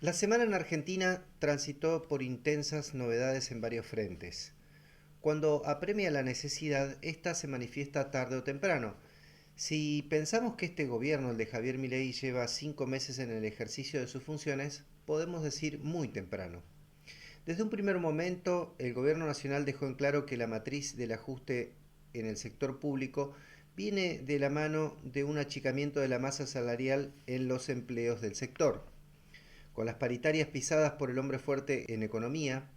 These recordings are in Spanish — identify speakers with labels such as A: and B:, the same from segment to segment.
A: La semana en Argentina transitó por intensas novedades en varios frentes. Cuando apremia la necesidad, esta se manifiesta tarde o temprano. Si pensamos que este gobierno, el de Javier Milei, lleva 5 meses en el ejercicio de sus funciones, podemos decir muy temprano. Desde un primer momento, el gobierno nacional dejó en claro que la matriz del ajuste en el sector público viene de la mano de un achicamiento de la masa salarial en los empleos del sector. Con las paritarias pisadas por el hombre fuerte en economía,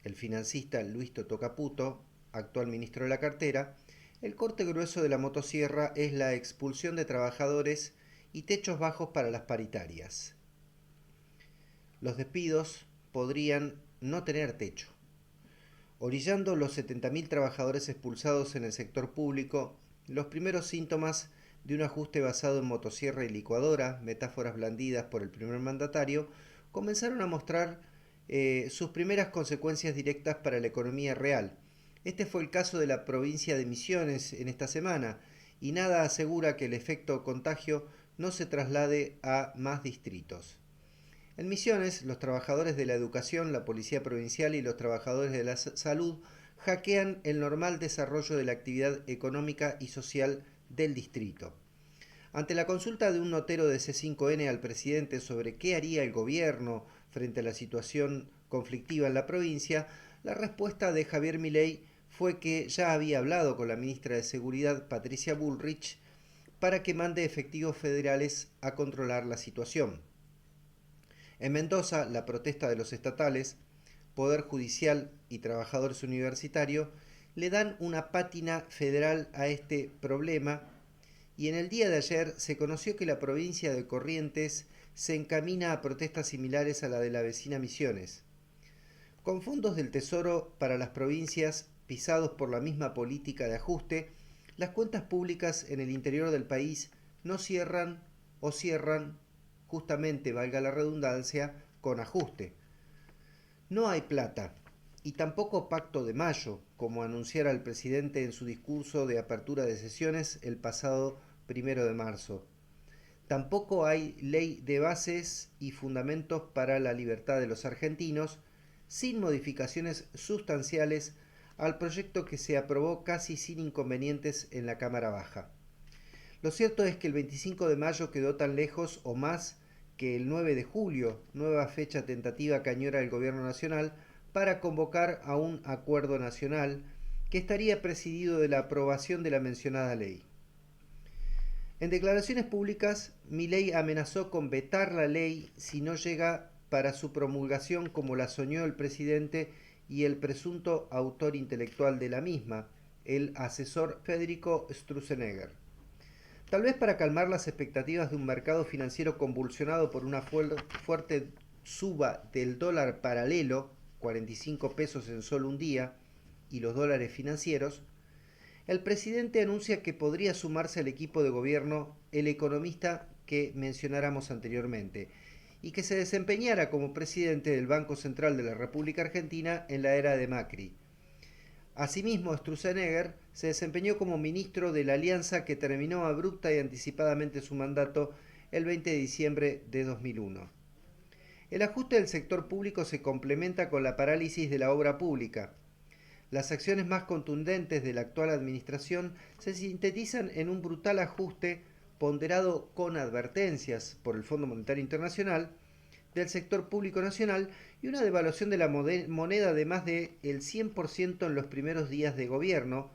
A: el financista Luis Toto Caputo, actual ministro de la cartera, el corte grueso de la motosierra es la expulsión de trabajadores y techos bajos para las paritarias. Los despidos podrían no tener techo. Orillando los 70.000 trabajadores expulsados en el sector público, los primeros síntomas de un ajuste basado en motosierra y licuadora, metáforas blandidas por el primer mandatario, comenzaron a mostrar sus primeras consecuencias directas para la economía real. Este fue el caso de la provincia de Misiones en esta semana, y nada asegura que el efecto contagio no se traslade a más distritos. En Misiones, los trabajadores de la educación, la policía provincial y los trabajadores de la salud hackean el normal desarrollo de la actividad económica y social del distrito. Ante la consulta de un notero de C5N al presidente sobre qué haría el gobierno frente a la situación conflictiva en la provincia, la respuesta de Javier Milei fue que ya había hablado con la ministra de Seguridad, Patricia Bullrich, para que mande efectivos federales a controlar la situación. En Mendoza, la protesta de los estatales, Poder Judicial y trabajadores universitarios le dan una pátina federal a este problema, y en el día de ayer se conoció que la provincia de Corrientes se encamina a protestas similares a la de la vecina Misiones. Con fondos del Tesoro para las provincias pisados por la misma política de ajuste, las cuentas públicas en el interior del país no cierran o cierran, justamente, valga la redundancia, con ajuste. No hay plata y tampoco pacto de mayo, como anunciara el presidente en su discurso de apertura de sesiones el pasado 1 de marzo. Tampoco hay ley de bases y fundamentos para la libertad de los argentinos, sin modificaciones sustanciales al proyecto que se aprobó casi sin inconvenientes en la Cámara Baja. Lo cierto es que el 25 de mayo quedó tan lejos o más que el 9 de julio, nueva fecha tentativa que añora el gobierno nacional para convocar a un acuerdo nacional que estaría presidido de la aprobación de la mencionada ley. En declaraciones públicas, Milei amenazó con vetar la ley si no llega para su promulgación como la soñó el presidente y el presunto autor intelectual de la misma, el asesor Federico Sturzenegger. Tal vez para calmar las expectativas de un mercado financiero convulsionado por una fuerte suba del dólar paralelo, 45 pesos en solo un día, y los dólares financieros, el presidente anuncia que podría sumarse al equipo de gobierno el economista que mencionáramos anteriormente y que se desempeñara como presidente del Banco Central de la República Argentina en la era de Macri. Asimismo, Sturzenegger se desempeñó como ministro de la alianza que terminó abrupta y anticipadamente su mandato el 20 de diciembre de 2001. El ajuste del sector público se complementa con la parálisis de la obra pública. Las acciones más contundentes de la actual administración se sintetizan en un brutal ajuste ponderado con advertencias por el Fondo Monetario Internacional del sector público nacional y una devaluación de la moneda de más del 100% en los primeros días de gobierno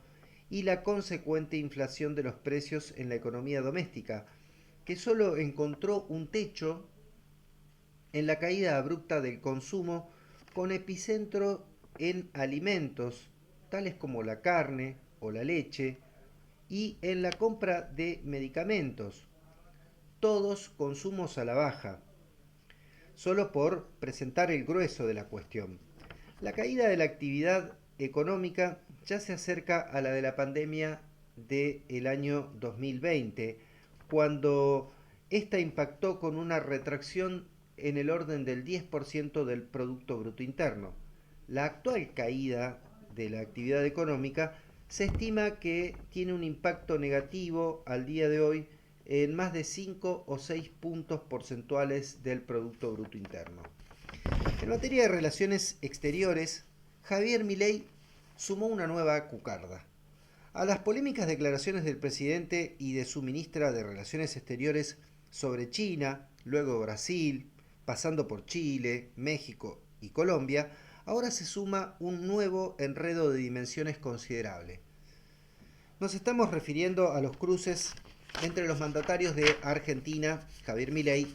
A: y la consecuente inflación de los precios en la economía doméstica, que solo encontró un techo en la caída abrupta del consumo con epicentro en alimentos tales como la carne o la leche y en la compra de medicamentos, todos consumos a la baja, solo por presentar el grueso de la cuestión. La caída de la actividad económica ya se acerca a la de la pandemia del año 2020, cuando esta impactó con una retracción en el orden del 10% del Producto Bruto Interno. La actual caída de la actividad económica se estima que tiene un impacto negativo al día de hoy en más de 5 o 6 puntos porcentuales del Producto Bruto Interno. En materia de relaciones exteriores, Javier Milei sumó una nueva cucarda. A las polémicas declaraciones del presidente y de su ministra de Relaciones Exteriores sobre China, luego Brasil, pasando por Chile, México y Colombia, ahora se suma un nuevo enredo de dimensiones considerable. Nos estamos refiriendo a los cruces entre los mandatarios de Argentina, Javier Milei,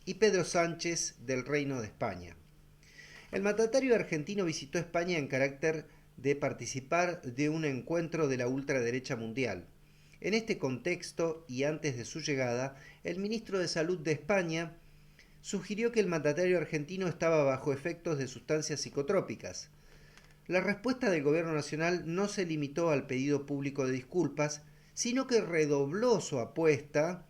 A: y Pedro Sánchez del Reino de España. El mandatario argentino visitó España en carácter de participar de un encuentro de la ultraderecha mundial. En este contexto y antes de su llegada, el ministro de Salud de España sugirió que el mandatario argentino estaba bajo efectos de sustancias psicotrópicas. La respuesta del gobierno nacional no se limitó al pedido público de disculpas, sino que redobló su apuesta,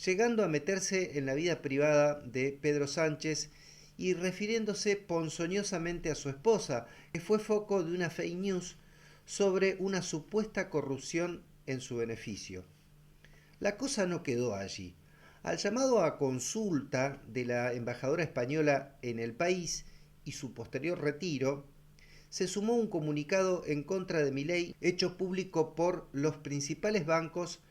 A: llegando a meterse en la vida privada de Pedro Sánchez y refiriéndose ponzoñosamente a su esposa, que fue foco de una fake news sobre una supuesta corrupción en su beneficio. La cosa no quedó allí. Al llamado a consulta de la embajadora española en el país y su posterior retiro, se sumó un comunicado en contra de Milei hecho público por los principales bancos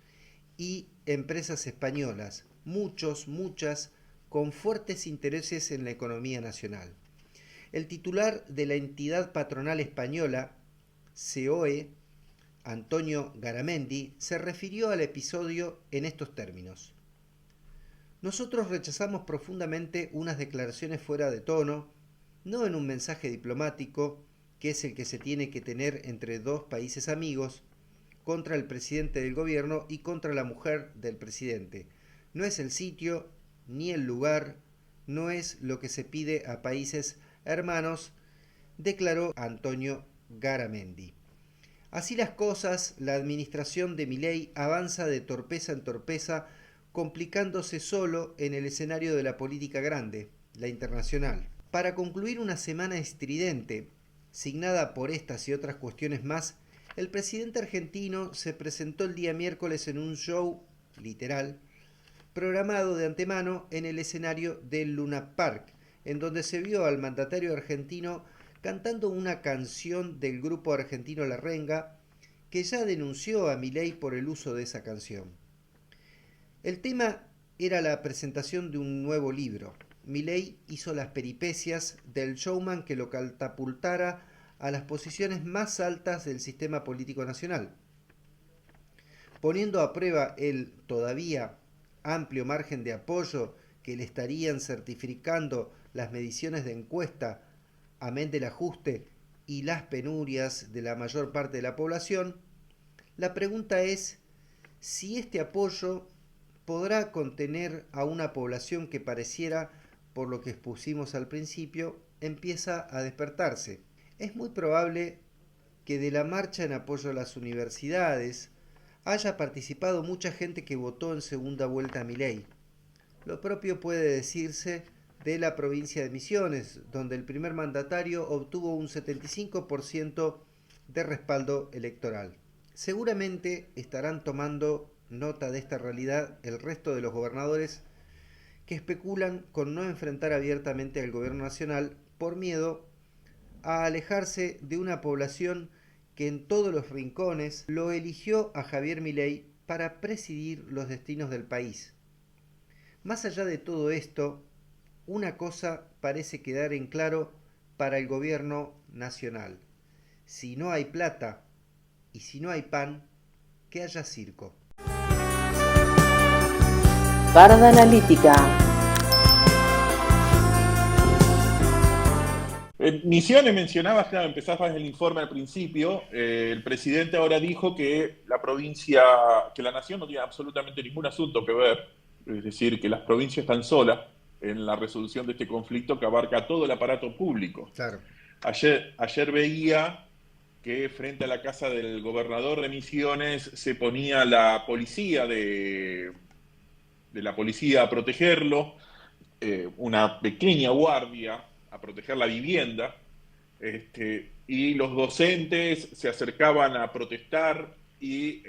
A: y empresas españolas, muchas, con fuertes intereses en la economía nacional. El titular de la entidad patronal española, COE, Antonio Garamendi, se refirió al episodio en estos términos. Nosotros rechazamos profundamente unas declaraciones fuera de tono, no en un mensaje diplomático, que es el que se tiene que tener entre dos países amigos, contra el presidente del gobierno y contra la mujer del presidente. No es el sitio ni el lugar, no es lo que se pide a países hermanos, declaró Antonio Garamendi. Así las cosas, la administración de Milei avanza de torpeza en torpeza, complicándose solo en el escenario de la política grande, la internacional. Para concluir una semana estridente, signada por estas y otras cuestiones más, el presidente argentino se presentó el día miércoles en un show, literal, programado de antemano en el escenario del Luna Park, en donde se vio al mandatario argentino cantando una canción del grupo argentino La Renga, que ya denunció a Milei por el uso de esa canción. El tema era la presentación de un nuevo libro. Milei hizo las peripecias del showman que lo catapultara a las posiciones más altas del sistema político nacional, poniendo a prueba el todavía amplio margen de apoyo que le estarían certificando las mediciones de encuesta, amén del ajuste y las penurias de la mayor parte de la población. La pregunta es si este apoyo podrá contener a una población que pareciera, por lo que expusimos al principio, empieza a despertarse. Es muy probable que de la marcha en apoyo a las universidades haya participado mucha gente que votó en segunda vuelta a Milei. Lo propio puede decirse de la provincia de Misiones, donde el primer mandatario obtuvo un 75% de respaldo electoral. Seguramente estarán tomando nota de esta realidad el resto de los gobernadores que especulan con no enfrentar abiertamente al gobierno nacional por miedo a alejarse de una población que en todos los rincones lo eligió a Javier Milei para presidir los destinos del país. Más allá de todo esto, una cosa parece quedar en claro para el gobierno nacional. Si no hay plata y si no hay pan, que haya circo.
B: Barda Analítica.
C: Misiones mencionabas, claro, empezabas el informe al principio. El presidente ahora dijo que la provincia, que la nación no tiene absolutamente ningún asunto que ver, es decir, que las provincias están solas en la resolución de este conflicto que abarca todo el aparato público.
A: Claro.
C: Ayer veía que frente a la casa del gobernador de Misiones se ponía la policía de la policía a protegerlo, una pequeña guardia a proteger la vivienda, y los docentes se acercaban a protestar y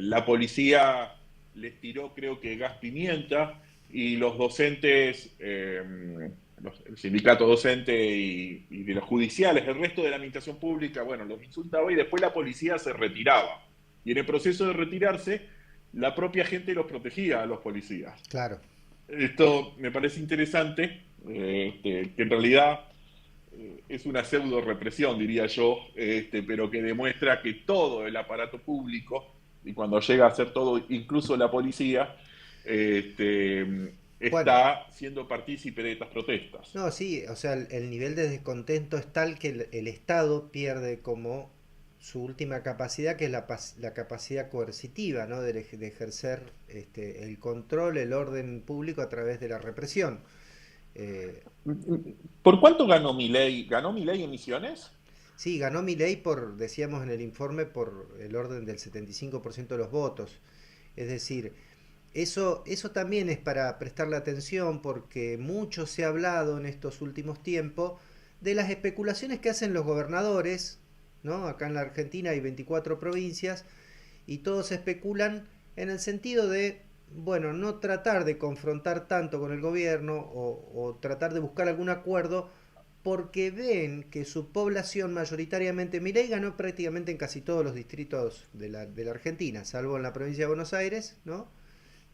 C: la policía les tiró creo que gas pimienta y los docentes, el sindicato docente y de los judiciales, el resto de la administración pública, bueno, los insultaba y después la policía se retiraba. Y en el proceso de retirarse, la propia gente los protegía a los policías.
A: Claro.
C: Esto me parece interesante, que en realidad es una pseudo represión, diría yo, pero que demuestra que todo el aparato público, y cuando llega a ser todo, incluso la policía,
A: Bueno,
C: está siendo partícipe de estas protestas.
A: no, sí, o sea, el nivel de descontento es tal que el Estado pierde como su última capacidad, que es la capacidad coercitiva, ¿no? De ejercer el control, el orden público a través de la represión. Eh,
C: ¿Por cuánto ganó Milei? ¿Ganó Milei en Misiones?
A: sí, ganó Milei por, decíamos en el informe, por el orden del 75% de los votos. Es decir, eso también es para prestarle atención porque mucho se ha hablado en estos últimos tiempos de las especulaciones que hacen los gobernadores, ¿no? Acá en la Argentina hay 24 provincias y todos especulan en el sentido de, bueno, no tratar de confrontar tanto con el gobierno o tratar de buscar algún acuerdo porque ven que su población mayoritariamente, Milei ganó prácticamente en casi todos los distritos de la Argentina, salvo en la provincia de Buenos Aires, ¿no?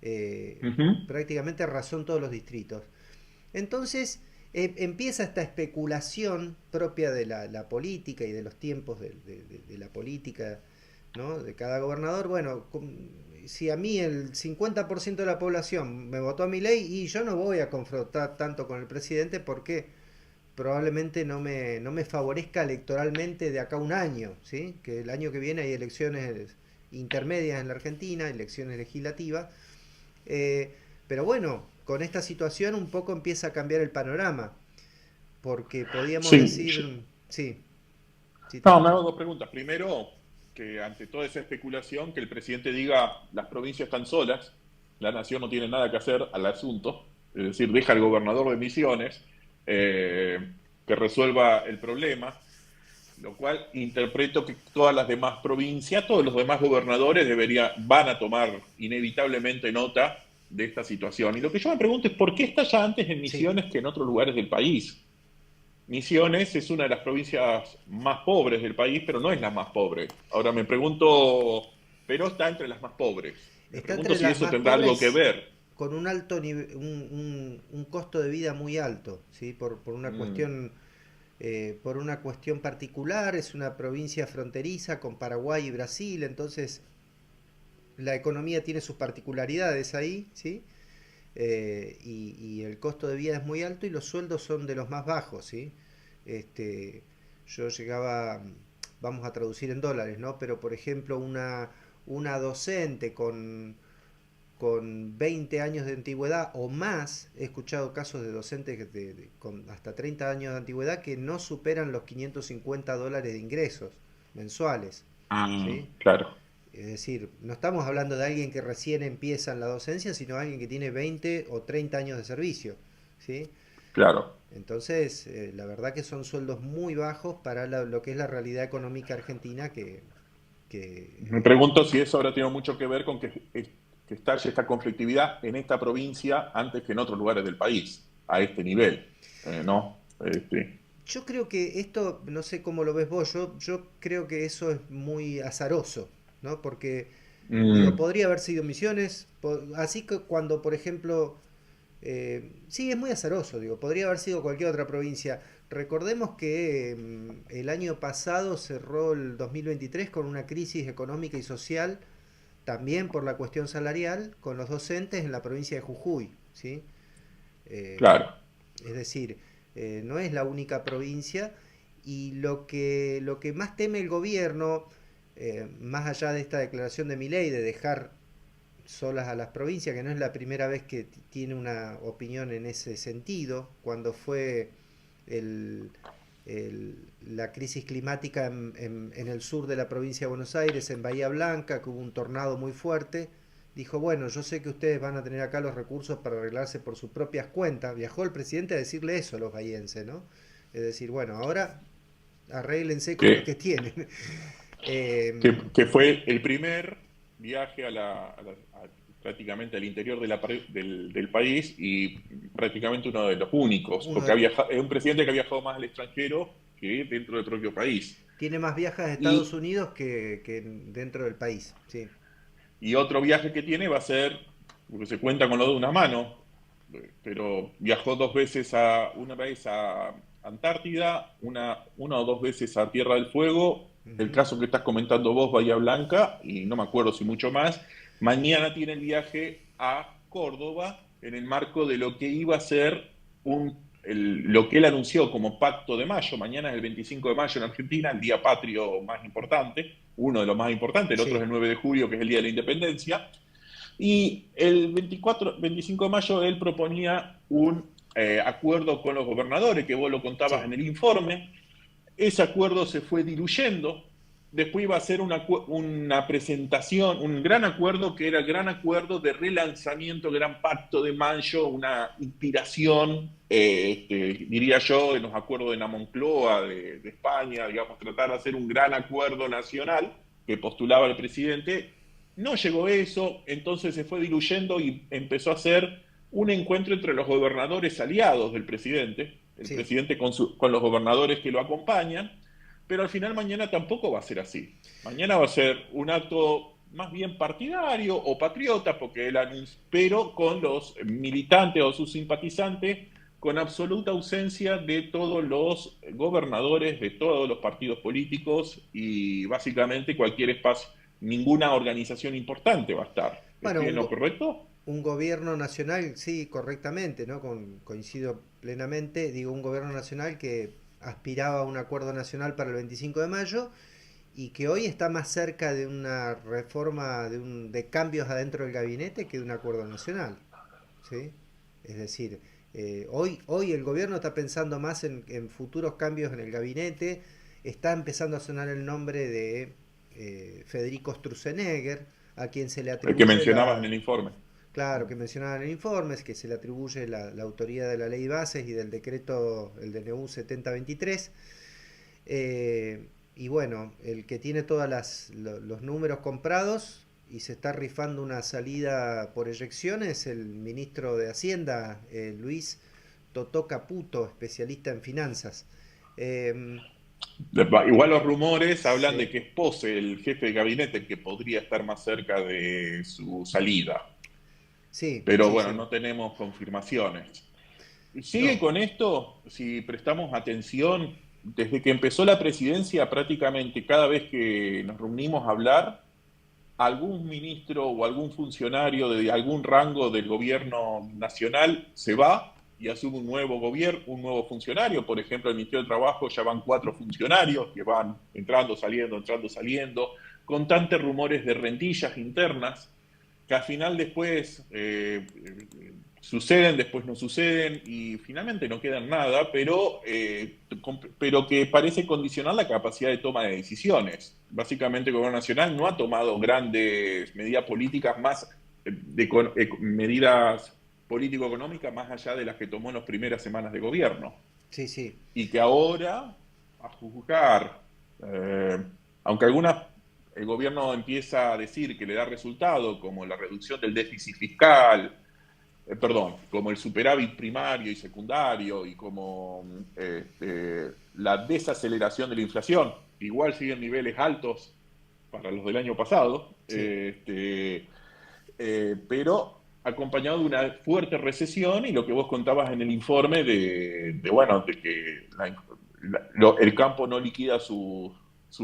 A: eh,
C: Ujú.
A: Prácticamente arrasó en todos los distritos. Entonces empieza esta especulación propia de la política y de los tiempos de la política, ¿no? De cada gobernador. Bueno, si a mí el 50% de la población me votó a mi ley y yo no voy a confrontar tanto con el presidente porque probablemente no me favorezca electoralmente de acá a un año, ¿sí? Que el año que viene hay elecciones intermedias en la Argentina, elecciones legislativas, eh, pero bueno, con esta situación un poco empieza a cambiar el panorama, porque podíamos
C: Sí,
A: decir, sí, sí te
C: no, me
A: escucho.
C: hago dos preguntas. Primero, que ante toda esa especulación, que el presidente diga las provincias están solas, la nación no tiene nada que hacer al asunto, es decir, deja al gobernador de Misiones que resuelva el problema, lo cual interpreto que todas las demás provincias, todos los demás gobernadores van a tomar inevitablemente nota de esta situación. Y lo que yo me pregunto es por qué está ya antes en
A: Sí,
C: Misiones que en otros lugares del país. Misiones es una de las provincias más pobres del país, pero no es la más pobre. Ahora me pregunto, pero está entre las más pobres. Me
A: está
C: pregunto
A: entre
C: si
A: las
C: eso
A: más
C: tendrá algo que
A: pobres
C: ver.
A: con un alto un costo de vida muy alto, ¿sí?
C: Mm,
A: Por una cuestión particular, es una provincia fronteriza con Paraguay y Brasil, entonces la economía tiene sus particularidades ahí, ¿sí? Y el costo de vida es muy alto y los sueldos son de los más bajos, ¿sí? Este, yo llegaba, vamos a traducir en dólares, ¿no? Pero por ejemplo, una docente con 20 años de antigüedad o más, he escuchado casos de docentes con hasta 30 años de antigüedad que no superan los $550 de ingresos mensuales, ¿sí?
C: claro,
A: Es decir, no estamos hablando de alguien que recién empieza en la docencia, sino alguien que tiene 20 o 30 años de servicio, ¿sí?
C: claro.
A: Entonces, la verdad que son sueldos muy bajos para lo que es la realidad económica argentina
C: Me
A: que
C: pregunto si eso habrá tenido mucho que ver con que estalle esta conflictividad en esta provincia antes que en otros lugares del país, a este nivel, ¿no?
A: yo creo que esto, no sé cómo lo ves vos, yo creo que eso es muy azaroso, ¿no? Porque, digo,
C: Mm,
A: podría haber sido Misiones, así que cuando, por ejemplo, sí, es muy azaroso, digo, podría haber sido cualquier otra provincia. Recordemos que el año pasado cerró el 2023 con una crisis económica y social, también por la cuestión salarial, con los docentes en la provincia de Jujuy, ¿sí? Eh,
C: claro.
A: es decir, no es la única provincia y lo que más teme el gobierno, más allá de esta declaración de Milei de dejar solas a las provincias, que no es la primera vez que tiene una opinión en ese sentido, cuando fue el, la crisis climática en el sur de la provincia de Buenos Aires, en Bahía Blanca, que hubo un tornado muy fuerte, dijo, bueno, yo sé que ustedes van a tener acá los recursos para arreglarse por sus propias cuentas. Viajó el presidente a decirle eso a los bahienses, ¿no? Es decir, bueno, ahora arréglense con lo que
C: Que,
A: tienen.
C: que fue el primer viaje prácticamente al interior del país y prácticamente uno de los únicos,
A: Uno
C: porque
A: de-
C: es un presidente que ha viajado más al extranjero que dentro del propio país.
A: Tiene más viajes a Estados
C: Y,
A: Unidos que dentro del país, sí.
C: y otro viaje que tiene va a ser, porque se cuenta con lo de una mano, pero viajó una vez a Antártida, una o dos veces a Tierra del Fuego, el
A: Ujú.
C: caso que estás comentando vos, Bahía Blanca, y no me acuerdo si mucho más. Mañana tiene el viaje a Córdoba en el marco de lo que iba a ser lo que él anunció como Pacto de Mayo. Mañana es el 25 de mayo en Argentina, el día patrio más importante, uno de los más importantes, el otro es
A: Sí,
C: el 9 de julio, que es el Día de la Independencia. Y el 25 de mayo él proponía un acuerdo con los gobernadores, que vos lo contabas
A: sí,
C: en el informe. Ese acuerdo se fue diluyendo. Después iba a ser una presentación, un gran acuerdo que era el gran acuerdo de relanzamiento, gran pacto de mayo, una inspiración, diría yo, en los acuerdos de la Moncloa de España, digamos, tratar de hacer un gran acuerdo nacional que postulaba el presidente. No llegó eso, entonces se fue diluyendo y empezó a ser un encuentro entre los gobernadores aliados del presidente, el
A: sí.
C: presidente con los gobernadores que lo acompañan, pero al final mañana tampoco va a ser así. Mañana va a ser un acto más bien partidario o patriota, porque él anunció, pero con los militantes o sus simpatizantes, con absoluta ausencia de todos los gobernadores de todos los partidos políticos y básicamente cualquier espacio, ninguna organización importante va a estar.
A: Bueno,
C: ¿Estoy en lo correcto?
A: un gobierno nacional, sí, correctamente, ¿no? Coincido plenamente. Digo, un gobierno nacional que aspiraba a un acuerdo nacional para el 25 de mayo y que hoy está más cerca de una reforma, de cambios adentro del gabinete que de un acuerdo nacional, ¿sí? Es decir, hoy el gobierno está pensando más en futuros cambios en el gabinete, está empezando a sonar el nombre de Federico Sturzenegger, a quien se le
C: El que
A: atribuye
C: mencionabas en
A: la,
C: el informe.
A: claro, que mencionaba en el informe, es que se le atribuye la autoría de la ley bases y del decreto, el DNU 7023. Y bueno, el que tiene todos los números comprados y se está rifando una salida por eyección es el ministro de Hacienda, Luis Totó Caputo, especialista en finanzas. Eh,
C: Igual los rumores hablan de
A: sí,
C: que es Pose, el jefe de gabinete, el que podría estar más cerca de su salida.
A: sí,
C: Pero
A: sí,
C: bueno,
A: sí.
C: no tenemos confirmaciones. Sigue
A: No,
C: con esto, si prestamos atención, desde que empezó la presidencia, prácticamente cada vez que nos reunimos a hablar, algún ministro o algún funcionario de algún rango del gobierno nacional se va y asume un nuevo gobierno, un nuevo funcionario. Por ejemplo, el Ministerio de Trabajo ya van 4 funcionarios que van entrando, saliendo, constantes rumores de rentillas internas que al final después suceden, después no suceden y finalmente no quedan nada, pero que parece condicionar la capacidad de toma de decisiones. Básicamente el gobierno nacional no ha tomado grandes medidas políticas más, medidas político-económicas más allá de las que tomó en las primeras semanas de gobierno.
A: sí, sí.
C: Y que ahora, a juzgar, eh, aunque el gobierno empieza a decir que le da resultado, como la reducción del déficit fiscal, perdón, como el superávit primario y secundario y como la desaceleración de la inflación, igual siguen niveles altos para los del año pasado,
A: Sí.
C: pero acompañado de una fuerte recesión y lo que vos contabas en el informe bueno, de que el campo no liquida sus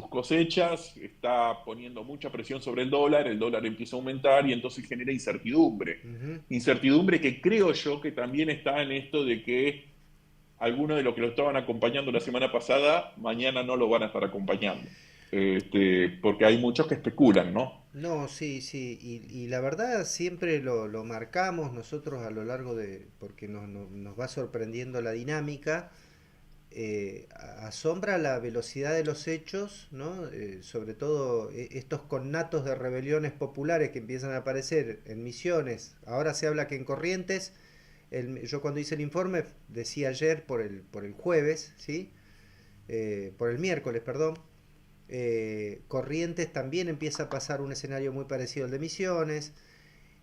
C: cosechas, está poniendo mucha presión sobre el dólar empieza a aumentar y entonces genera incertidumbre.
A: Ujú.
C: Incertidumbre que creo yo que también está en esto de que algunos de los que lo estaban acompañando la semana pasada, mañana no lo van a estar acompañando. Porque hay muchos que especulan, ¿no?
A: No, sí, sí, y la verdad siempre lo marcamos nosotros a lo largo porque nos va sorprendiendo la dinámica, asombra la velocidad de los hechos, ¿no? Sobre todo estos connatos de rebeliones populares que empiezan a aparecer en Misiones, ahora se habla que en Corrientes, yo cuando hice el informe decía ayer por el jueves, ¿sí? Por el miércoles, perdón. Corrientes también empieza a pasar un escenario muy parecido al de Misiones.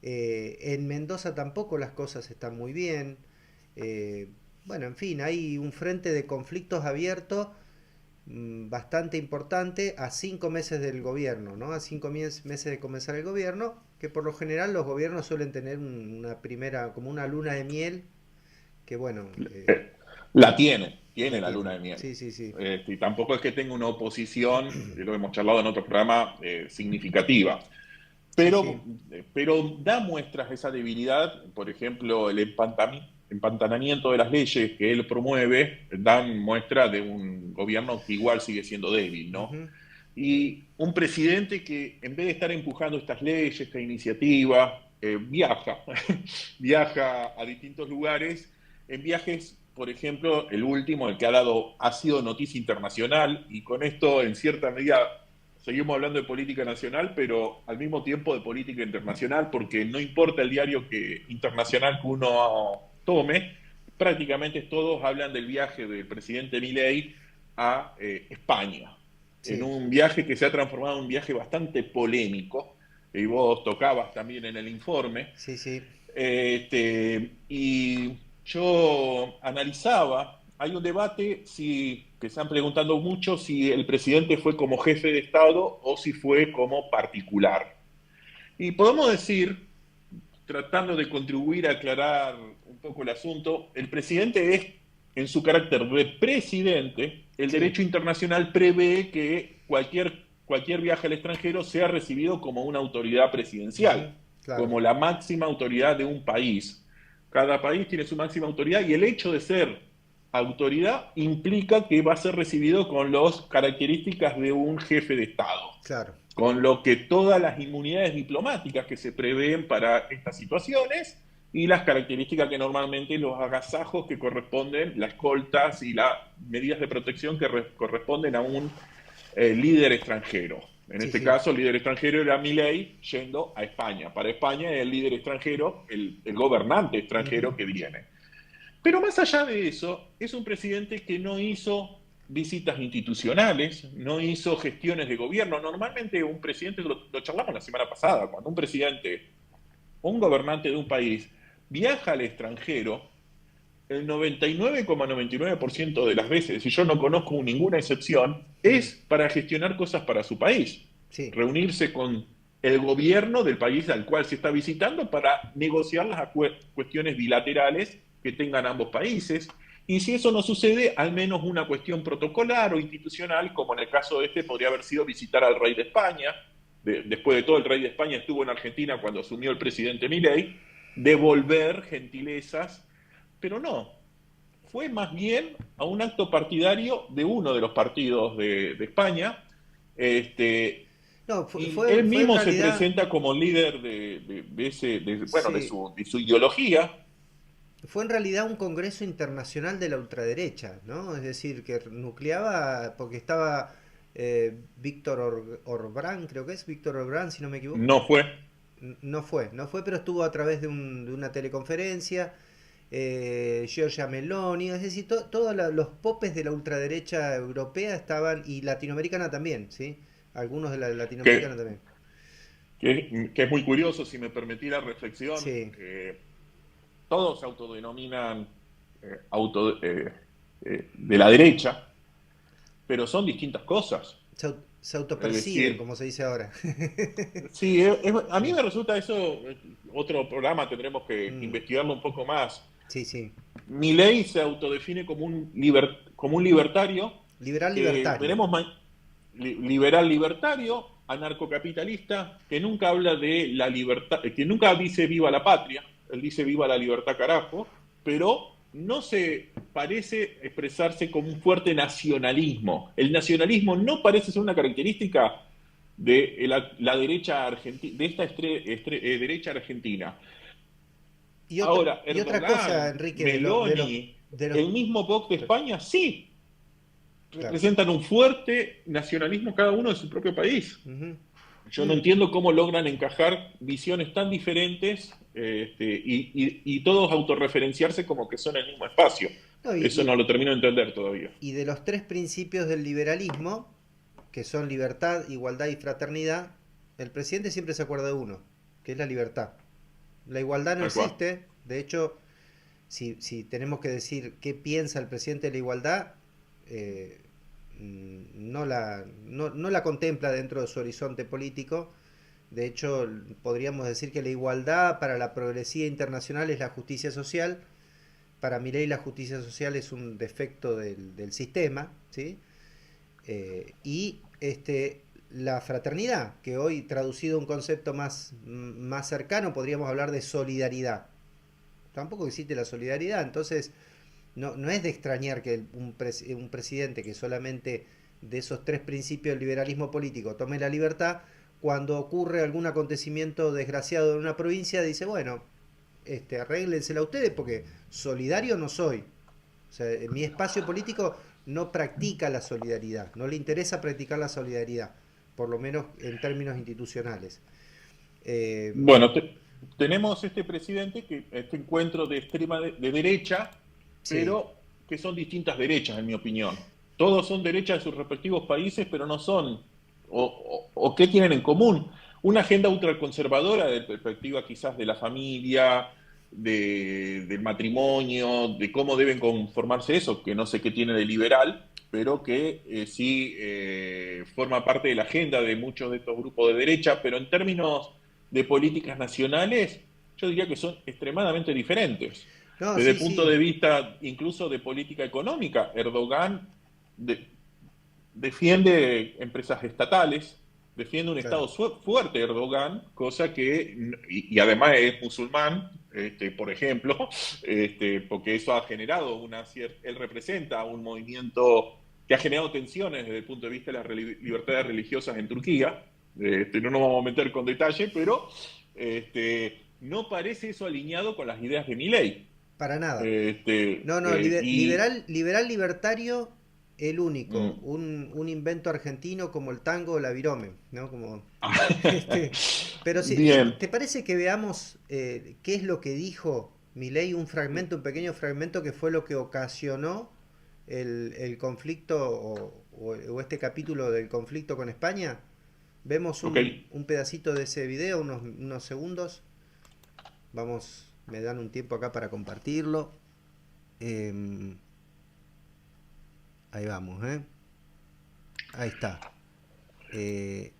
A: En Mendoza tampoco las cosas están muy bien. Eh, bueno, en fin, hay un frente de conflictos abierto bastante importante a 5 meses del gobierno, ¿no? A meses de comenzar el gobierno, que por lo general los gobiernos suelen tener una primera, como una luna de miel, que bueno,
C: La tiene
A: la
C: la luna
A: tienen.
C: de miel.
A: Sí, sí, sí.
C: Y tampoco es que tenga una oposición, que lo hemos charlado en otro programa, significativa.
A: Sí, sí.
C: Pero da muestras de esa debilidad, por ejemplo, el empantanamiento de las leyes que él promueve, dan muestra de un gobierno que igual sigue siendo débil, ¿no?
A: Ujú.
C: Y un presidente que en vez de estar empujando estas leyes, esta iniciativa, viaja, viaja a distintos lugares, en viajes, por ejemplo, el último, el que ha sido noticia internacional, y con esto en cierta medida seguimos hablando de política nacional, pero al mismo tiempo de política internacional, porque no importa el diario internacional que uno tome, prácticamente todos hablan del viaje del presidente Milei a España, en
A: Sí,
C: un viaje que se ha transformado en un viaje bastante polémico, y vos tocabas también en el informe,
A: sí, sí.
C: y yo analizaba, hay un debate que se han preguntando mucho si el presidente fue como jefe de Estado o si fue como particular. Y podemos decir, tratando de contribuir a aclarar un poco el asunto, el presidente es, en su carácter de presidente, el
A: Sí.
C: derecho internacional prevé que cualquier viaje al extranjero sea recibido como una autoridad
A: Ujú.
C: presidencial,
A: Claro.
C: como la máxima autoridad de un país. Cada país tiene su máxima autoridad y el hecho de ser autoridad implica que va a ser recibido con las características de un jefe de Estado,
A: Claro.
C: con lo que todas las inmunidades diplomáticas que se prevén para estas situaciones y las características que normalmente los agasajos que corresponden, las escoltas y las medidas de protección que corresponden a un líder extranjero. En
A: Sí,
C: este
A: sí.
C: caso, el líder extranjero era Milei yendo a España. Para España es el líder extranjero, el gobernante
A: Ujú.
C: extranjero que viene. Pero más allá de eso, es un presidente que no hizo visitas institucionales, no hizo gestiones de gobierno. Normalmente un presidente, lo charlamos la semana pasada, cuando un presidente o un gobernante de un país viaja al extranjero, el 99,99% de las veces, y yo no conozco ninguna excepción,
A: Mm.
C: es para gestionar cosas para su país.
A: Sí.
C: Reunirse con el gobierno del país al cual se está visitando para negociar las cuestiones bilaterales que tengan ambos países. Y si eso no sucede, al menos una cuestión protocolar o institucional, como en el caso de este, podría haber sido visitar al rey de España. Después de todo, el rey de España estuvo en Argentina cuando asumió el presidente Milei, devolver gentilezas, pero no, fue más bien a un acto partidario de uno de los partidos de España, este,
A: No,
C: y él
A: fue en
C: mismo se
A: realidad,
C: presenta como líder bueno,
A: sí,
C: de su ideología.
A: fue en realidad un congreso internacional de la ultraderecha, ¿no? Es decir, que nucleaba, porque estaba Víctor Orbán, creo que es Víctor Orbán, si no me equivoco.
C: No fue.
A: No fue, pero estuvo a través de una teleconferencia. Giorgia Meloni, es decir, todos los popes de la ultraderecha europea estaban, y latinoamericana también, ¿sí? Algunos de la latinoamericana
C: que,
A: también.
C: que es muy curioso, si me permitís la reflexión,
A: Sí,
C: todos se autodenominan de la derecha, pero son distintas cosas.
A: se
C: Es
A: autoperciben,
C: decir,
A: como se dice ahora.
C: sí, a mí
A: Sí.
C: me resulta eso, otro programa tendremos que
A: Mm,
C: investigarlo un poco más.
A: sí, sí.
C: Milei se autodefine como como un libertario,
A: Liberal
C: que
A: libertario.
C: veremos liberal libertario, anarcocapitalista, que nunca habla de la libertad, que nunca dice viva la patria, él dice viva la libertad carajo, pero no se parece expresarse como un fuerte nacionalismo. El nacionalismo no parece ser una característica de la derecha argentina, de esta derecha argentina. Ahora,
A: Y otra cosa,
C: Erdogan,
A: Enrique,
C: Meloni,
A: de los,
C: el mismo Vox de España, sí,
A: claro.
C: representan un fuerte nacionalismo cada uno de su propio país.
A: Ujú.
C: Yo no
A: Mm.
C: entiendo cómo logran encajar visiones tan diferentes y todos autorreferenciarse como que son el mismo espacio.
A: No,
C: Eso no lo termino de entender todavía.
A: y de los tres principios del liberalismo, que son libertad, igualdad y fraternidad, el presidente siempre se acuerda de uno, que es la libertad. La igualdad no
C: tal cual.
A: existe. De hecho, si tenemos que decir qué piensa el presidente de la igualdad, eh, no la contempla dentro de su horizonte político. De hecho, podríamos decir que la igualdad para la progresía internacional es la justicia social. Para Milei la justicia social es un defecto del sistema, ¿sí? Y la fraternidad, que hoy traducido a un concepto más cercano podríamos hablar de solidaridad. Tampoco existe la solidaridad, entonces no es de extrañar que un presidente que solamente de esos tres principios del liberalismo político tome la libertad, cuando ocurre algún acontecimiento desgraciado en una provincia, dice, bueno, arréglensela ustedes porque solidario no soy. O sea, en mi espacio político no practica la solidaridad, no le interesa practicar la solidaridad, por lo menos en términos institucionales. Eh,
C: Bueno, tenemos este presidente, este encuentro de de derecha,
A: sí,
C: pero que son distintas derechas, en mi opinión. Todos son derechas de sus respectivos países, pero no son, o qué tienen en común. Una agenda ultraconservadora de perspectiva quizás de la familia, del matrimonio, de cómo deben conformarse eso, que no sé qué tiene de liberal, pero que sí forma parte de la agenda de muchos de estos grupos de derecha, pero en términos de políticas nacionales, yo diría que son extremadamente diferentes.
A: no,
C: Desde el
A: sí,
C: punto de
A: sí,
C: vista incluso de política económica, Erdogan de, defiende empresas estatales, defiende un
A: claro.
C: Estado fuerte Erdogan, cosa que, y además es musulmán, por ejemplo, porque eso ha generado él representa un movimiento que ha generado tensiones desde el punto de vista de las libertades religiosas en Turquía. No nos vamos a meter con detalle, pero no parece eso alineado con las ideas de Milei.
A: Para nada.
C: Este,
A: No, no,
C: y
A: liberal libertario, el único.
C: mm,
A: Un invento argentino como el tango o la virome, ¿no? Como, este, pero sí,
C: bien,
A: ¿te parece que veamos qué es lo que dijo Milei? Un fragmento, un pequeño fragmento que fue lo que ocasionó el conflicto o este capítulo del conflicto con España. Vemos
C: ok.
A: un pedacito de ese video, unos segundos. Vamos, me dan un tiempo acá para compartirlo. Em, Ahí vamos, ¿eh? Ahí está.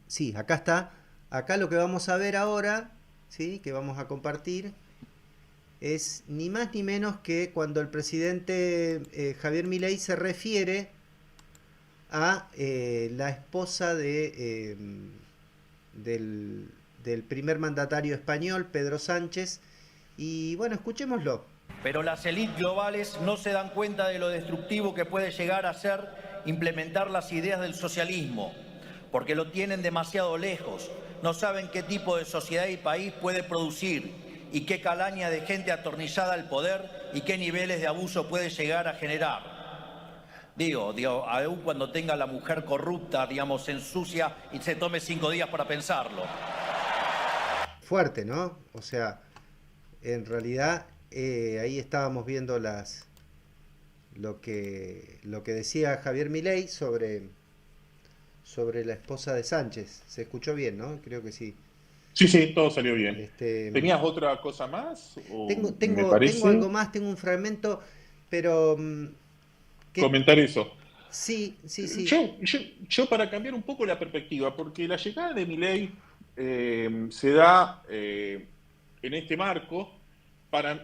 A: Sí, acá está. Acá lo que vamos a ver ahora, ¿sí? Que vamos a compartir, es ni más ni menos que cuando el presidente Javier Milei se refiere a la esposa del, del primer mandatario español, Pedro Sánchez. Y bueno, escuchémoslo.
D: Pero las élites globales no se dan cuenta de lo destructivo que puede llegar a ser implementar las ideas del socialismo, porque lo tienen demasiado lejos, no saben qué tipo de sociedad y país puede producir y qué calaña de gente atornillada al poder y qué niveles de abuso puede llegar a generar. Digo, aún cuando tenga la mujer corrupta, digamos, se ensucia y se tome 5 días para pensarlo.
A: Fuerte, ¿no? O sea, en realidad ahí estábamos viendo lo que decía Javier Milei sobre la esposa de Sánchez. Se escuchó bien, ¿no? Creo que sí.
C: Sí, sí, todo salió bien.
A: Este,
C: ¿Tenías otra cosa más? O me
A: tengo algo
C: parece
A: más, tengo un fragmento, pero que
C: comentar eso.
A: sí, sí, sí,
C: Yo para cambiar un poco la perspectiva, porque la llegada de Milei se da en este marco,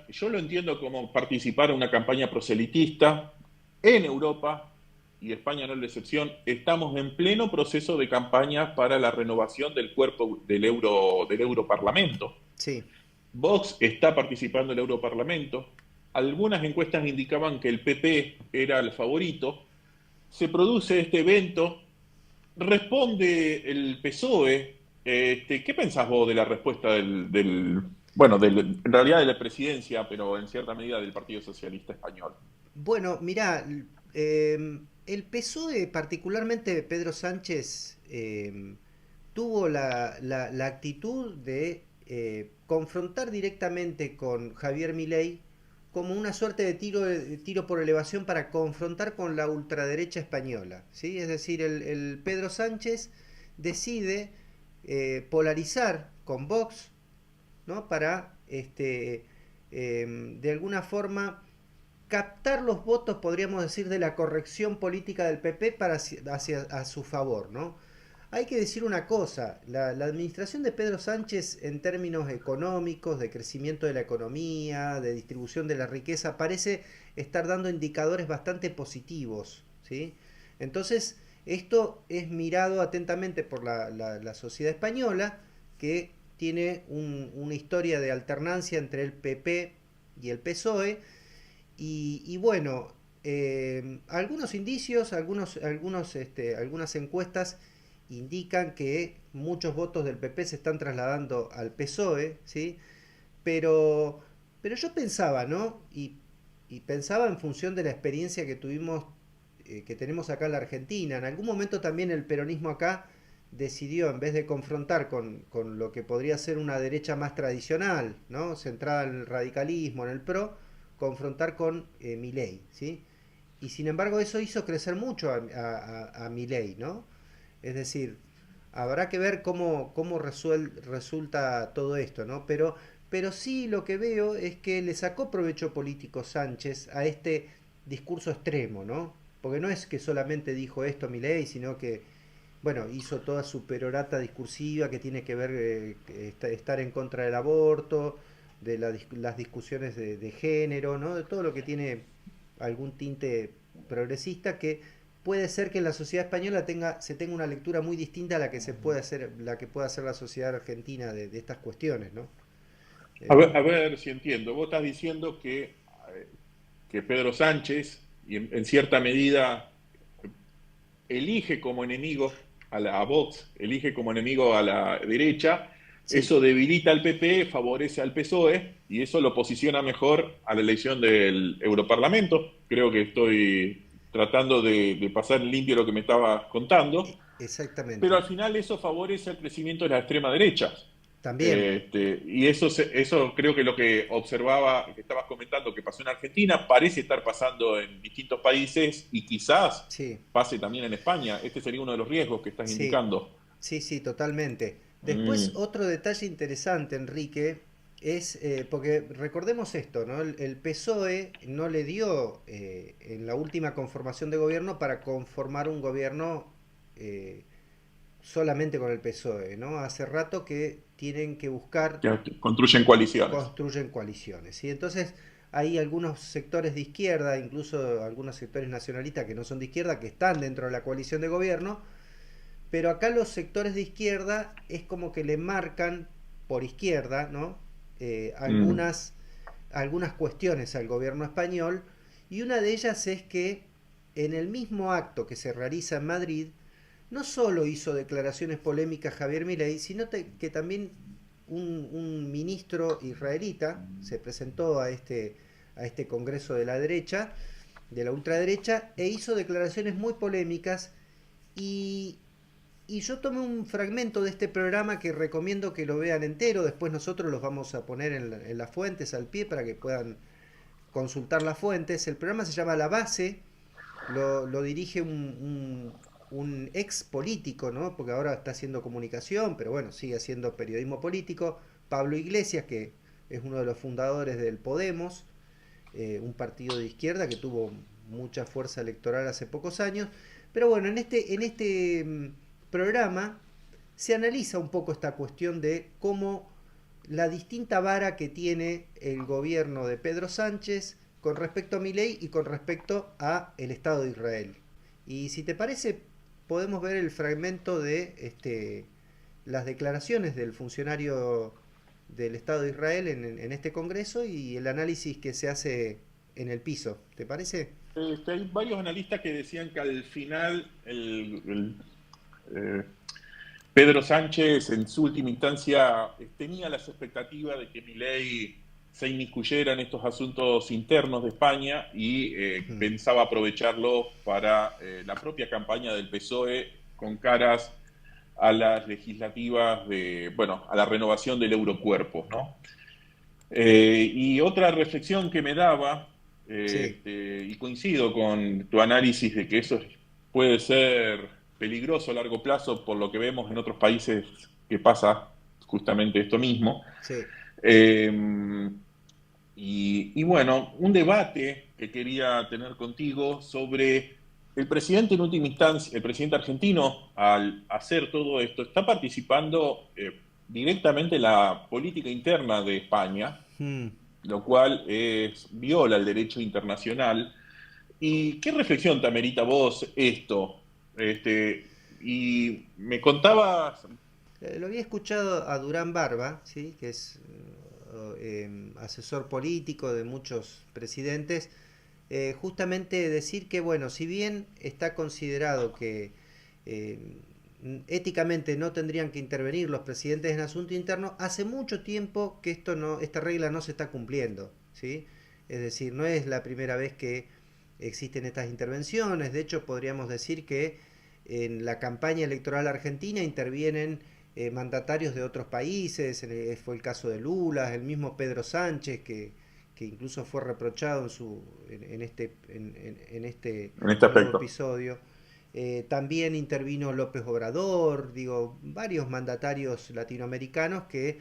C: yo lo entiendo como participar en una campaña proselitista en Europa, y España no es la excepción. Estamos en pleno proceso de campaña para la renovación del cuerpo del Europarlamento.
A: sí.
C: Vox está participando en el Europarlamento. Algunas encuestas indicaban que el PP era el favorito. Se produce este evento, responde el PSOE. ¿Qué pensás vos de la respuesta bueno, en realidad de la presidencia, pero en cierta medida del Partido Socialista Español?
A: Bueno, mirá, el PSOE, particularmente Pedro Sánchez, tuvo la actitud de confrontar directamente con Javier Milei como una suerte de tiro por elevación para confrontar con la ultraderecha española, ¿sí? Es decir, el Pedro Sánchez decide polarizar con Vox, ¿no? Para de alguna forma captar los votos, podríamos decir, de la corrección política del PP hacia a su favor, ¿no? Hay que decir una cosa, la administración de Pedro Sánchez en términos económicos, de crecimiento de la economía, de distribución de la riqueza, parece estar dando indicadores bastante positivos, ¿sí? Entonces, esto es mirado atentamente por la sociedad española, que tiene una historia de alternancia entre el PP y el PSOE, y bueno, algunos indicios, algunas encuestas indican que muchos votos del PP se están trasladando al PSOE, ¿sí? Pero yo pensaba, ¿no? Y pensaba en función de la experiencia que tuvimos, que tenemos acá en la Argentina. En algún momento también el peronismo acá decidió, en vez de confrontar con lo que podría ser una derecha más tradicional, ¿no? Centrada en el radicalismo, en el PRO, confrontar con Milei, ¿sí? Y sin embargo eso hizo crecer mucho a Milei, ¿no? Es decir, habrá que ver cómo resulta todo esto, ¿no? Pero sí lo que veo es que le sacó provecho político Sánchez a este discurso extremo, ¿no? Porque no es que solamente dijo esto Milei, sino que, bueno, hizo toda su perorata discursiva que tiene que ver estar en contra del aborto, de las discusiones de género, ¿no? De todo lo que tiene algún tinte progresista, que puede ser que en la sociedad española se tenga una lectura muy distinta a la que pueda hacer la sociedad argentina de estas cuestiones, ¿no?
C: A ver si entiendo. Vos estás diciendo que Pedro Sánchez, y en cierta medida, elige como enemigo a Vox, elige como enemigo a la derecha,
A: Sí,
C: eso debilita al PP, favorece al PSOE, y eso lo posiciona mejor a la elección del Europarlamento. Creo que estoy tratando de pasar en limpio lo que me estabas contando, pero
A: exactamente.
C: al final eso favorece el crecimiento de la extrema derecha.
A: También,
C: Y eso creo que lo que observaba, que estabas comentando que pasó en Argentina, parece estar pasando en distintos países y quizás
A: sí,
C: pase también en España. Este sería uno de los riesgos que estás
A: sí,
C: indicando.
A: sí, totalmente. Después,
C: Mm,
A: otro detalle interesante, Enrique, es, porque recordemos esto, ¿no? El PSOE no le dio en la última conformación de gobierno para conformar un gobierno eh, solamente con el PSOE, ¿no? Hace rato que tienen que buscar,
C: que construyen coaliciones.
A: construyen coaliciones, ¿sí? Entonces hay algunos sectores de izquierda, incluso algunos sectores nacionalistas que no son de izquierda, que están dentro de la coalición de gobierno, pero acá los sectores de izquierda es como que le marcan por izquierda, ¿no?
C: Mm,
A: Algunas cuestiones al gobierno español, y una de ellas es que en el mismo acto que se realiza en Madrid, no solo hizo declaraciones polémicas Javier Milei, sino que también un ministro israelita se presentó a este congreso de la derecha, de la ultraderecha, e hizo declaraciones muy polémicas, y, y yo tomé un fragmento de este programa que recomiendo que lo vean entero. Después nosotros los vamos a poner en las fuentes al pie para que puedan consultar las fuentes. El programa se llama La Base, lo dirige un ex político, ¿no? Porque ahora está haciendo comunicación, pero bueno, sigue haciendo periodismo político. Pablo Iglesias, que es uno de los fundadores del Podemos, un partido de izquierda que tuvo mucha fuerza electoral hace pocos años. Pero bueno, en este programa se analiza un poco esta cuestión de cómo la distinta vara que tiene el gobierno de Pedro Sánchez con respecto a Milei y con respecto a el Estado de Israel. Y si te parece, podemos ver el fragmento de las declaraciones del funcionario del Estado de Israel en este Congreso y el análisis que se hace en el piso. ¿Te parece?
C: hay varios analistas que decían que al final eh, Pedro Sánchez en su última instancia tenía las expectativas de que Milei se inmiscuyera en estos asuntos internos de España y
A: Mm,
C: pensaba aprovecharlo para la propia campaña del PSOE con caras a las legislativas bueno, a la renovación del Eurocuerpo, ¿no? Y otra reflexión que me daba,
A: sí,
C: y coincido con tu análisis de que eso puede ser peligroso a largo plazo por lo que vemos en otros países que pasa justamente esto mismo,
A: sí.
C: Y bueno, un debate que quería tener contigo sobre el presidente en última instancia, el presidente argentino, al hacer todo esto, está participando directamente en la política interna de España,
A: Hmm.
C: lo cual viola el derecho internacional. ¿Y qué reflexión te amerita vos esto? Y me contabas.
A: Lo había escuchado a Durán Barba, ¿sí? Que es asesor político de muchos presidentes, justamente decir que, bueno, si bien está considerado que eh, éticamente no tendrían que intervenir los presidentes en asunto interno, hace mucho tiempo que esta regla no se está cumpliendo, ¿sí? Es decir, no es la primera vez que existen estas intervenciones. De hecho, podríamos decir que en la campaña electoral argentina intervienen mandatarios de otros países. Fue el caso de Lula, el mismo Pedro Sánchez, que incluso fue reprochado en este
C: En este
A: nuevo
C: aspecto.
A: episodio. También intervino López Obrador, digo, varios mandatarios latinoamericanos que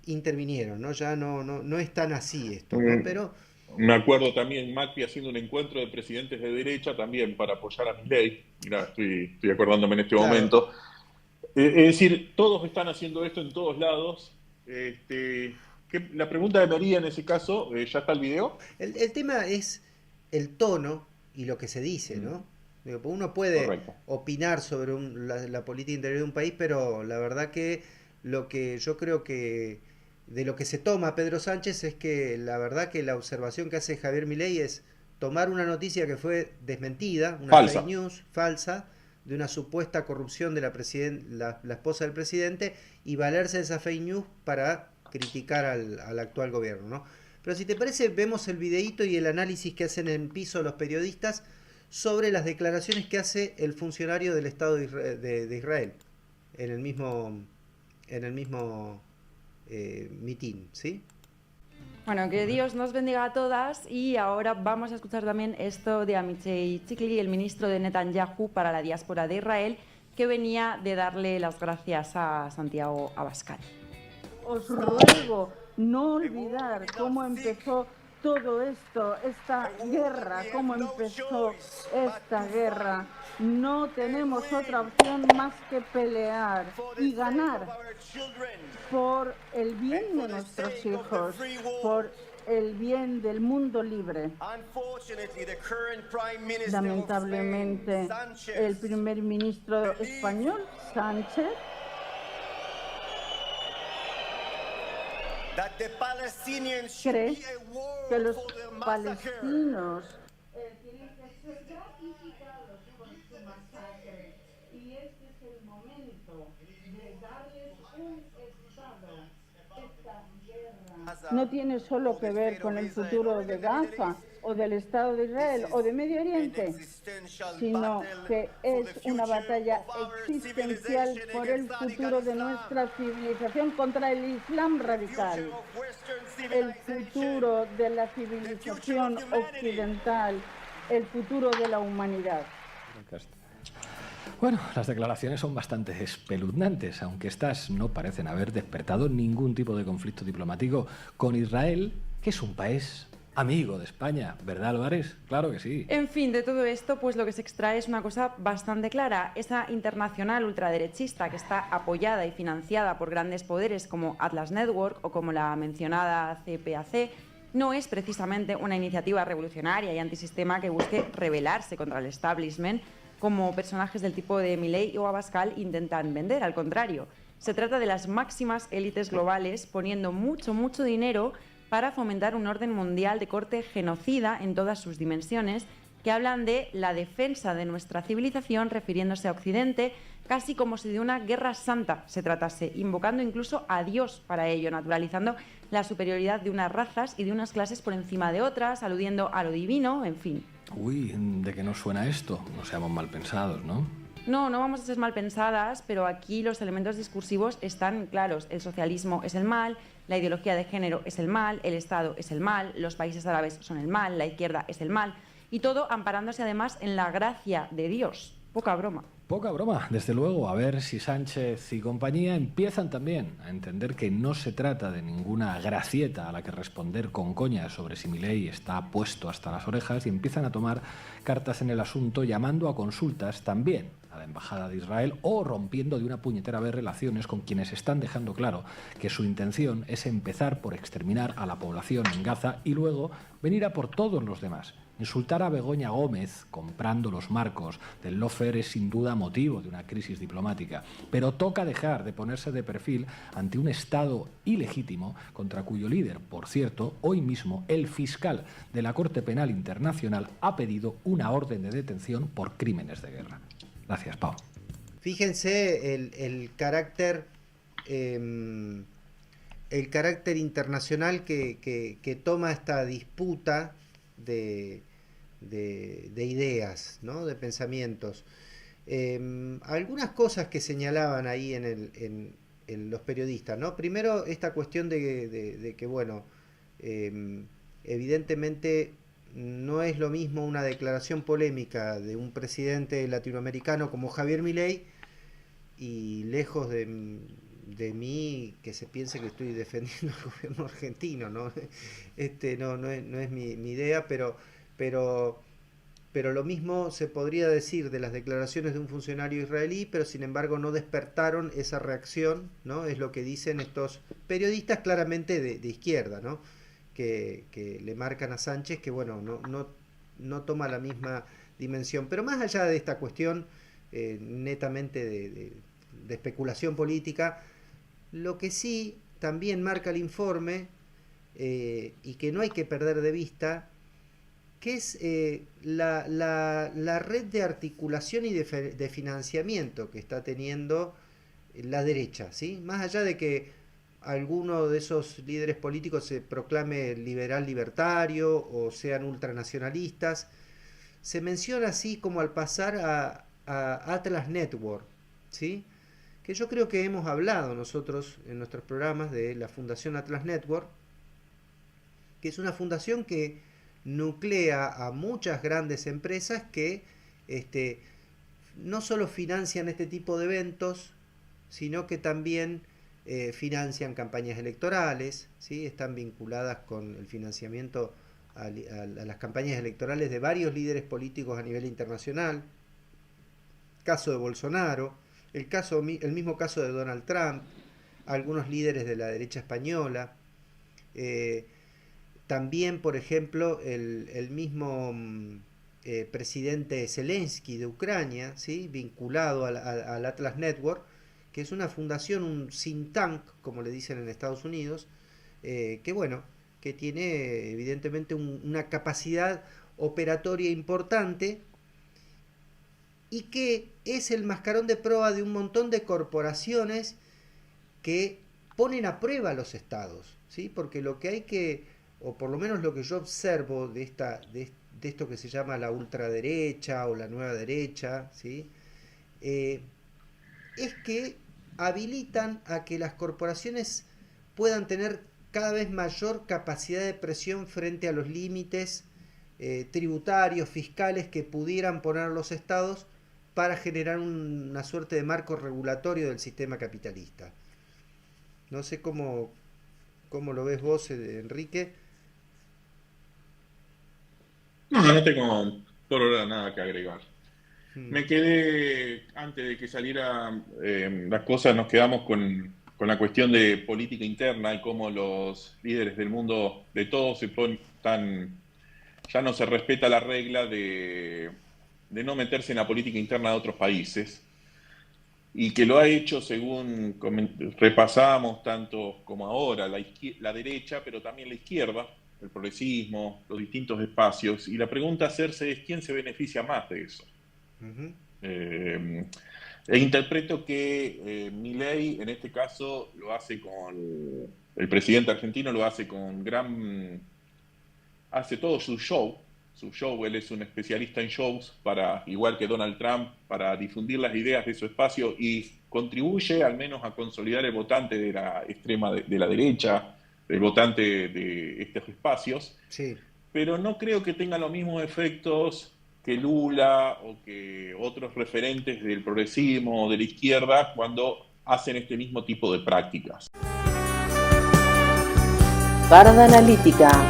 A: intervinieron, ¿no? Ya no es tan así esto, ¿no?
C: Mm,
A: Pero
C: Me acuerdo también Macri haciendo un encuentro de presidentes de derecha también para apoyar a Milei. Mirá, estoy acordándome en este
A: claro,
C: momento. Es decir, todos están haciendo esto en todos lados. La pregunta de María en ese caso, ¿ya está el video?
A: el tema es el tono y lo que se dice,
C: Mm,
A: ¿no? Digo, pues uno puede
C: correcto.
A: opinar sobre la política interior de un país, pero la verdad que lo que yo creo que de lo que se toma Pedro Sánchez es que la verdad que la observación que hace Javier Milei es tomar una noticia que fue desmentida, una fake
C: Falsa.
A: news falsa, de una supuesta corrupción de la esposa del presidente, y valerse de esa fake news para criticar al actual gobierno, ¿no? Pero si te parece, vemos el videíto y el análisis que hacen en piso los periodistas sobre las declaraciones que hace el funcionario del Estado de Israel en el mismo mitin, ¿sí?
E: Bueno, que Dios nos bendiga a todas, y ahora vamos a escuchar también esto de Amichai Chikli, el ministro de Netanyahu para la diáspora de Israel, que venía de darle las gracias a Santiago Abascal.
F: Os ruego no olvidar cómo empezó todo esto, esta guerra, cómo empezó esta guerra. No tenemos otra opción más que pelear y ganar por el bien de nuestros hijos, por el bien del mundo libre. Lamentablemente, el primer ministro español, Sánchez, cree que los palestinos tienen que ser gratificados por su masacre, y este es el momento de darles un Estado. Esta guerra no tiene solo que ver con el futuro de Gaza o del Estado de Israel o de Medio Oriente, sino que es una batalla existencial por el futuro de nuestra civilización contra el Islam radical, el futuro de la civilización occidental, el futuro de la humanidad.
G: Bueno, las declaraciones son bastante espeluznantes, aunque estas no parecen haber despertado ningún tipo de conflicto diplomático con Israel, que es un país amigo de España, ¿verdad, Álvarez? Claro que sí.
E: En fin, de todo esto, pues lo que se extrae es una cosa bastante clara. Esa internacional ultraderechista que está apoyada y financiada por grandes poderes como Atlas Network o como la mencionada CPAC, no es precisamente una iniciativa revolucionaria y antisistema que busque rebelarse contra el establishment, como personajes del tipo de Milei o Abascal intentan vender. Al contrario, se trata de las máximas élites globales poniendo mucho dinero para fomentar un orden mundial de corte genocida en todas sus dimensiones, que hablan de la defensa de nuestra civilización refiriéndose a Occidente, casi como si de una guerra santa se tratase, invocando incluso a Dios para ello, naturalizando la superioridad de unas razas y de unas clases por encima de otras, aludiendo a lo divino, en fin.
G: Uy, ¿de qué nos suena esto? No seamos mal pensados, ¿no?
E: No vamos a ser mal pensadas, pero aquí los elementos discursivos están claros. El socialismo es el mal, la ideología de género es el mal, el Estado es el mal, los países árabes son el mal, la izquierda es el mal, y todo amparándose además en la gracia de Dios. Poca broma.
G: Poca broma, desde luego. A ver si Sánchez y compañía empiezan también a entender que no se trata de ninguna gracieta a la que responder con coña sobre si Milei está puesto hasta las orejas, y empiezan a tomar cartas en el asunto, llamando a consultas también a la Embajada de Israel o rompiendo de una puñetera vez relaciones con quienes están dejando claro que su intención es empezar por exterminar a la población en Gaza y luego venir a por todos los demás. Insultar a Begoña Gómez comprando los marcos del lawfare es sin duda motivo de una crisis diplomática, pero toca dejar de ponerse de perfil ante un Estado ilegítimo contra cuyo líder, por cierto, hoy mismo el fiscal de la Corte Penal Internacional ha pedido una orden de detención por crímenes de guerra. Gracias, Pau.
A: Fíjense el carácter internacional que toma esta disputa de ideas, ¿no? De pensamientos. Algunas cosas que señalaban ahí en los periodistas, ¿no? Primero, esta cuestión de que, bueno, evidentemente no es lo mismo una declaración polémica de un presidente latinoamericano como Javier Milei, y lejos de mí que se piense que estoy defendiendo al gobierno argentino, ¿no? No es mi idea, pero lo mismo se podría decir de las declaraciones de un funcionario israelí, pero sin embargo no despertaron esa reacción, ¿no? Es lo que dicen estos periodistas claramente de izquierda, ¿no? Que le marcan a Sánchez que, bueno, no toma la misma dimensión. Pero más allá de esta cuestión netamente de especulación política, lo que sí también marca el informe, y que no hay que perder de vista, que es la red de articulación y de financiamiento que está teniendo la derecha, ¿sí? Más allá de que alguno de esos líderes políticos se proclame liberal libertario o sean ultranacionalistas, se menciona así como al pasar a Atlas Network, ¿sí? Que yo creo que hemos hablado nosotros en nuestros programas de la Fundación Atlas Network, que es una fundación que nuclea a muchas grandes empresas que no solo financian este tipo de eventos, sino que también financian campañas electorales, ¿sí? Están vinculadas con el financiamiento a las campañas electorales de varios líderes políticos a nivel internacional. Caso de Bolsonaro, el mismo caso de Donald Trump, algunos líderes de la derecha española. También, por ejemplo, el mismo presidente Zelensky de Ucrania, ¿sí? Vinculado al Atlas Network, que es una fundación, un think tank, como le dicen en Estados Unidos, que bueno, que tiene evidentemente una capacidad operatoria importante y que es el mascarón de proa de un montón de corporaciones que ponen a prueba a los estados, ¿sí? Porque lo que hay que, o por lo menos lo que yo observo de esto que se llama la ultraderecha o la nueva derecha, ¿sí? Es que habilitan a que las corporaciones puedan tener cada vez mayor capacidad de presión frente a los límites tributarios, fiscales que pudieran poner los estados para generar una suerte de marco regulatorio del sistema capitalista. No sé cómo lo ves vos, Enrique.
C: No tengo por ahora nada que agregar. Me quedé, antes de que saliera las cosas, nos quedamos con la cuestión de política interna y cómo los líderes del mundo, de todos, ya no se respeta la regla de no meterse en la política interna de otros países, y que lo ha hecho, según repasamos, tanto como ahora, la derecha, pero también la izquierda, el progresismo, los distintos espacios, y la pregunta a hacerse es ¿quién se beneficia más de eso? Uh-huh. E interpreto que Milei, en este caso, lo hace el presidente argentino lo hace hace todo su show, él es un especialista en shows, igual que Donald Trump, para difundir las ideas de su espacio, y contribuye al menos a consolidar el votante de la extrema de la derecha, el votante de estos espacios, sí. Pero no creo que tenga los mismos efectos que Lula o que otros referentes del progresismo o de la izquierda cuando hacen este mismo tipo de prácticas.
B: Barda Analítica.